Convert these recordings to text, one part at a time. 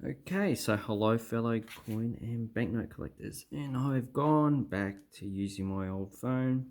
Okay, so hello fellow coin and banknote collectors, and I've gone back to using my old phone.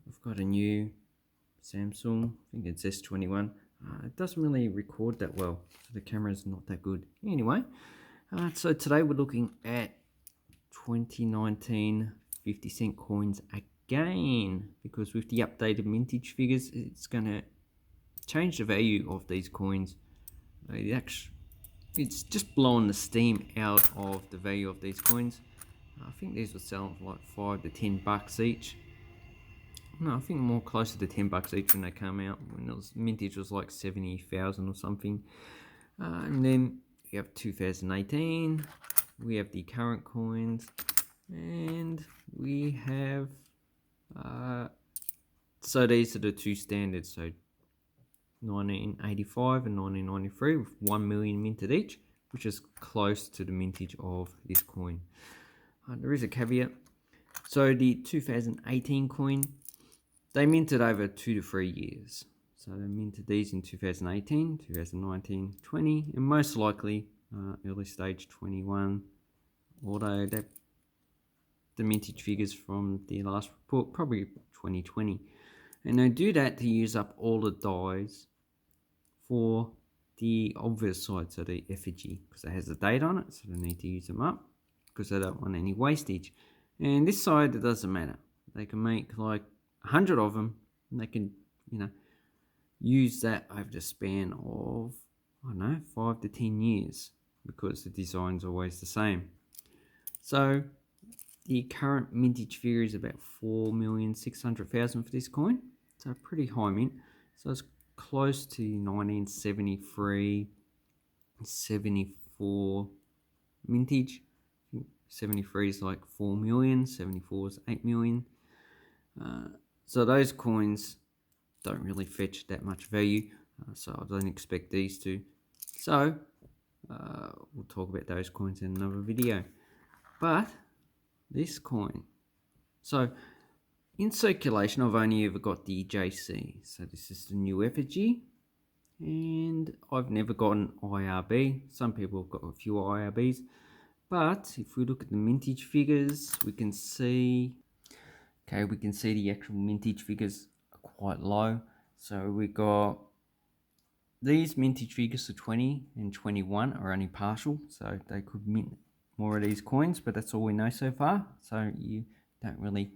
I've got a new Samsung, I think it's S21. It doesn't really record that well, so the camera's not that good. Anyway, so today we're looking at 2019 50-cent coins again, because with the updated mintage figures, it's going to change the value of these coins. It's just blowing the steam out of the value of these coins. I think these were selling for like $5 to $10 each. No, I think more closer to $10 each when they came out. When it was mintage was like 70,000 or something. And then we have 2018. We have the current coins, and we have. So these are the two standards. So 1985 and 1993 with 1 million minted each, which is close to the mintage of this coin. There is a caveat. So the 2018 coin, they minted over 2 to 3 years. So they minted these in 2018, 2019, 20, and most likely early stage 21, although the mintage figures from the last report probably 2020. And they do that to use up all the dies for the obvious side, so the effigy, because it has a date on it, so they need to use them up because they don't want any wastage. And this side, it doesn't matter. They can make like 100 of them, and they can, use that over the span of, I don't know, 5 to 10 years, because the design's always the same. So the current mintage figure is about 4,600,000 for this coin. So pretty high mint. So it's close to 1973, 74 mintage. 73 is like 4 million, 74 is 8 million. So those coins don't really fetch that much value, so I don't expect these to. So we'll talk about those coins in another video. But this coin, so in circulation, I've only ever got the JC. So this is the new effigy, and I've never got an IRB. Some people have got a few IRBs, but if we look at the mintage figures, we can see, the actual mintage figures are quite low. So we got these mintage figures for 20 and 21 are only partial, so they could mint more of these coins, but that's all we know so far. So you don't really.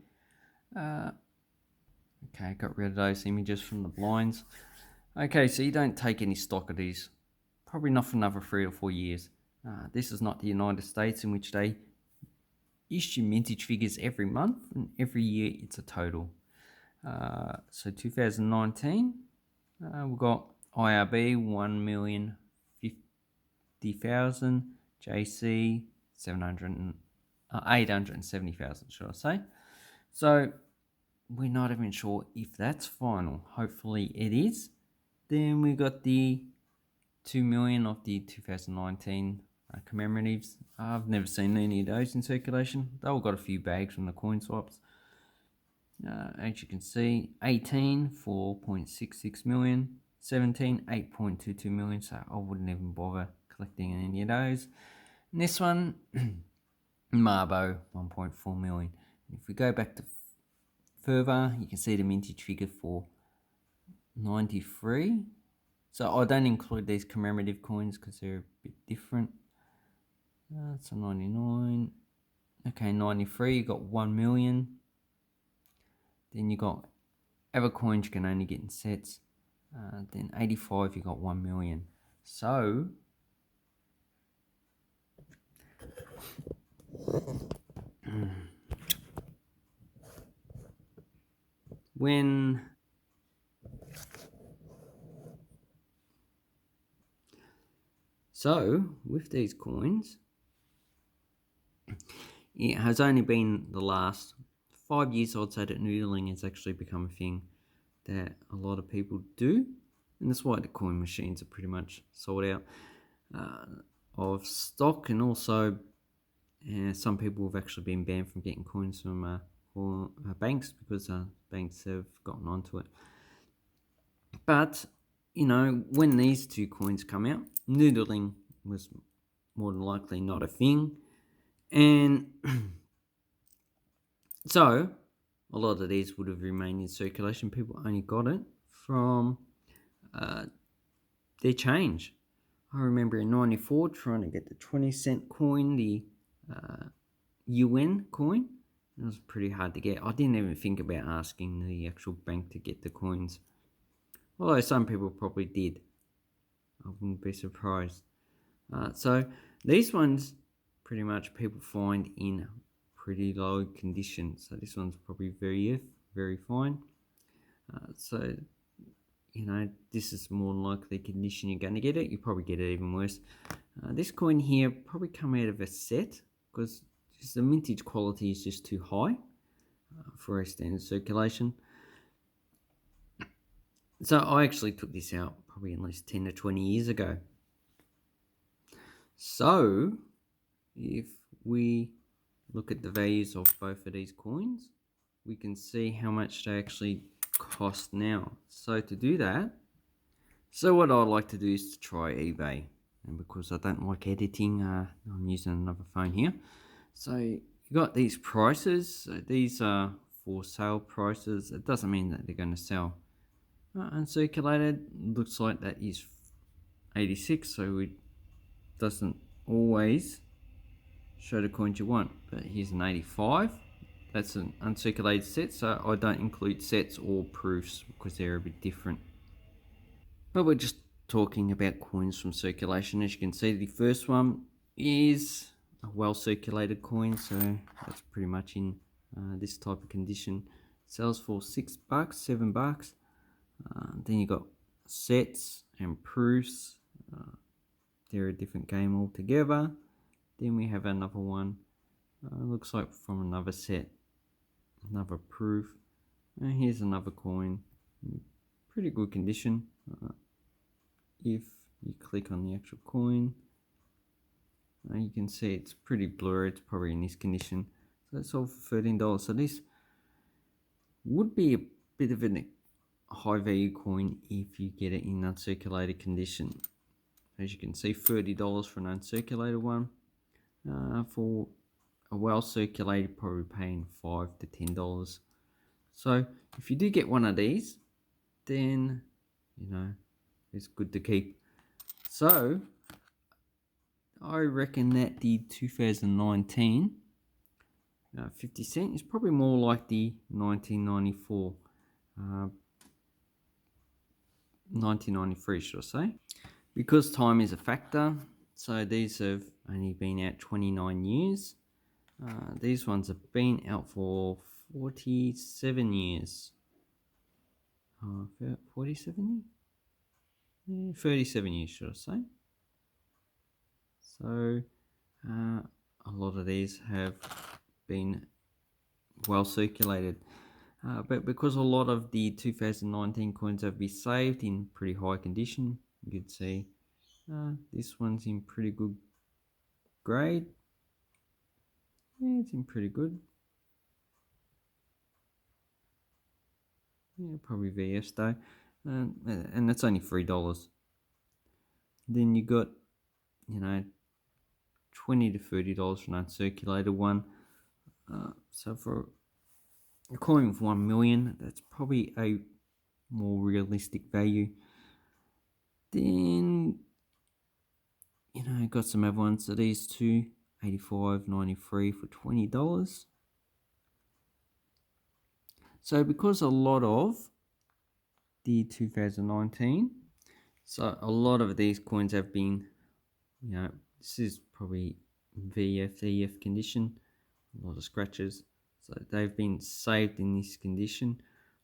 Okay, got rid of those images from the blinds. Okay, so you don't take any stock of these. Probably not for another 3 or 4 years. This is not the United States, in which they issue mintage figures every month, and every year it's a total. So 2019, we've got IRB 1,050,000, JC 870,000, should I say. So we're not even sure if that's final. Hopefully it is. Then we got the 2 million of the 2019 commemoratives. I've never seen any of those in circulation. They all got a few bags from the coin swaps. As you can see, 18, 4.66 million, 17, 8.22 million, so I wouldn't even bother collecting any of those. And this one, Marbo, 1.4 million. And if we go back to further, you can see the mintage figure for 93. So I don't include these commemorative coins because they're a bit different. So 99. Okay, 93, you got 1 million. Then you got other coins you can only get in sets. Then 85, you got 1 million. So with these coins, it has only been the last 5 years, I'd say, that noodling has actually become a thing that a lot of people do, and that's why the coin machines are pretty much sold out of stock. And also some people have actually been banned from getting coins from banks because banks have gotten onto it. But when these two coins come out, noodling was more than likely not a thing. And so a lot of these would have remained in circulation. People only got it from their change. I remember in 94 trying to get the 20-cent coin, the UN coin. It was pretty hard to get. I didn't even think about asking the actual bank to get the coins. Although some people probably did. I wouldn't be surprised. So these ones pretty much people find in pretty low condition. So this one's probably very fine. So, this is more than likely condition you're going to get it. You probably get it even worse. This coin here probably come out of a set because the mintage quality is just too high for a standard circulation. So I actually took this out probably at least 10 to 20 years ago. So if we look at the values of both of these coins, we can see how much they actually cost now. So to do that, what I'd like to do is to try eBay. And because I don't like editing, I'm using another phone here. So you got these prices. So these are for sale prices. It doesn't mean that they're going to sell. Uncirculated, looks like that is 86, so it doesn't always show the coins you want. But here's an 85. That's an uncirculated set, so I don't include sets or proofs because they're a bit different. But we're just talking about coins from circulation. As you can see, the first one is a well circulated coin, so that's pretty much in this type of condition. It sells for $6, $7. Then you got sets and proofs. They're a different game altogether. Then we have another one. Looks like from another set, another proof. And here's another coin. Pretty good condition. If you click on the actual coin, you can see it's pretty blurry. It's probably in this condition. So it's all for $13. So this would be a bit of a high value coin if you get it in uncirculated condition. As you can see, $30 for an uncirculated one. For a well circulated, probably paying $5 to $10. So if you do get one of these, then it's good to keep. So I reckon that the 2019 50 cent is probably more like the 1994 1993, should I say, because time is a factor. So these have only been out 29 years. These ones have been out for 47 years. 47 years? 37 years, should I say. So a lot of these have been well circulated. But because a lot of the 2019 coins have been saved in pretty high condition, you can see this one's in pretty good grade. Yeah, it's in pretty good. Yeah, probably VS though. And that's only $3. Then you got, $20 to $30 for an uncirculated one. So for a coin with 1 million, that's probably a more realistic value. Then, got some other ones. So these two, 85, 93 for $20. So because a lot of the 2019, so a lot of these coins have been, this is probably VF, EF condition, a lot of scratches. So they've been saved in this condition.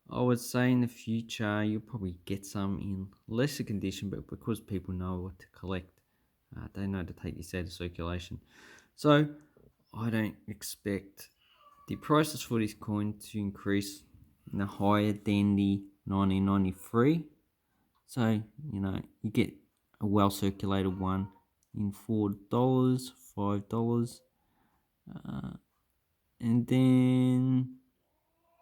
I would say in the future you'll probably get some in lesser condition, but because people know what to collect, they know to take this out of circulation. So I don't expect the prices for this coin to increase higher than the 1993. So you get a well circulated one in $4, $5, and then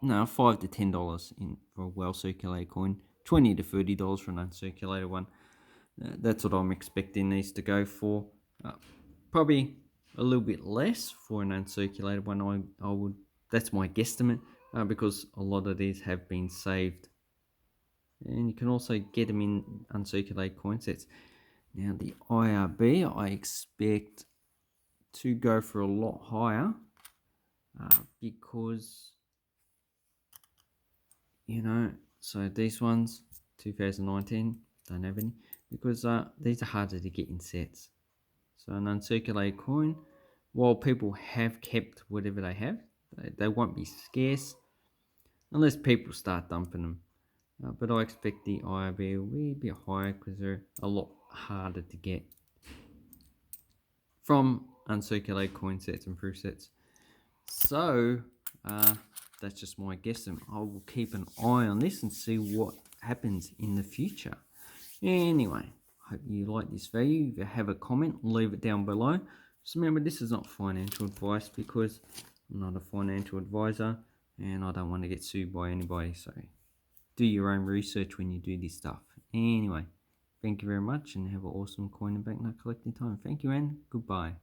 $5 to $10 for a well circulated coin, $20 to $30 for an uncirculated one. That's what I'm expecting these to go for. Probably a little bit less for an uncirculated one. I would. That's my guesstimate because a lot of these have been saved, and you can also get them in uncirculated coin sets. Now the IRB, I expect to go for a lot higher because so these ones 2019 don't have any because these are harder to get in sets. So an uncirculated coin, while people have kept whatever they have, they won't be scarce unless people start dumping them. But I expect the IRB will be a bit higher because they're a lot harder to get from uncirculated coin sets and proof sets. So that's just my guess, and I will keep an eye on this and see what happens in the future. Anyway, hope you like this video. If you have a comment, leave it down below. Just remember, this is not financial advice because I'm not a financial advisor and I don't want to get sued by anybody. So do your own research when you do this stuff. Anyway, thank you very much and have an awesome coin and banknote collecting time. Thank you and goodbye.